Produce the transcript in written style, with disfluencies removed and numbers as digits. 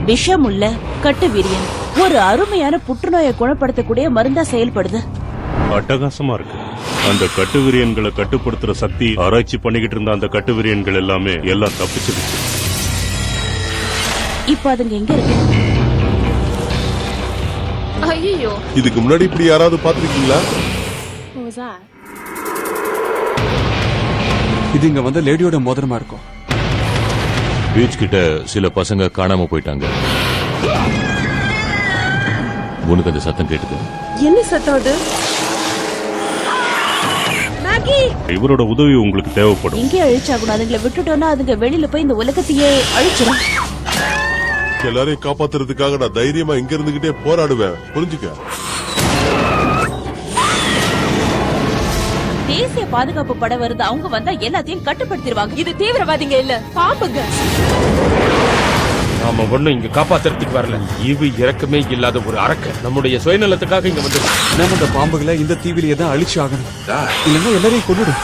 விஷமுள்ள கட்டு வீரியன் ஒரு அருமையான புற்றுநோயை குணப்படுத்தக்கூடிய மருந்தா செயல்படுது. அட்டகாசமா இருக்கு. அந்த கட்டுவிரியன்களை கட்டுப்படுத்துற சக்தி ஆராய்ச்சி பண்ணிக்கிட்டு இருந்த அந்த கட்டுவிரியன்கள் எல்லாமே எல்லாம் தப்பிச்சிருச்சு. இப்ப அதுங்க எங்க இருக்கு? ஐயோ, இதுக்கு முன்னாடி இப்படி யாராவது பாத்திருக்கீங்களா? இது இங்க வந்து லேடியோட மோதிரமா இருக்கும். பீச் கிட்ட சில பசங்க காணாம போயிட்டாங்க. உனக்கு அந்த சத்தம் கேட்டது? என்ன சத்தம் அது? இவரோட உதவி உங்களுக்கு தேவைப்படும். இங்கே அழிச்சாகணும். அதுங்களை விட்டுட்டோம்னா அதுங்க வெளியில போய் இந்த உலகத்தையே அழிச்சிடும். எல்லாரையும் காப்பாத்துறதுக்காக நான் தைரியமா இங்க இருந்துகிட்டே போராடுவேன், புரிஞ்சுக்க. தேசிய பாதுகாப்பு படை வருது. அவங்க வந்தா எல்லாத்தையும் கட்டுப்படுத்திடுவாங்க. இது தீவிரவாதிங்க இல்ல, பாம்புங்க. நாம ஒண்ணும் இங்க காப்பாத்துறதுக்கு வரல. ஈவு இறக்கமே இல்லாத ஒரு அரக்க நம்முடைய சுயநலத்துக்காக இங்க வந்து நம்ம இந்த பாம்புகளை இந்த தீவிலேயே தான் அழிச்சு ஆகணும், இல்லைன்னா எல்லாரையும் கொண்டுடும்.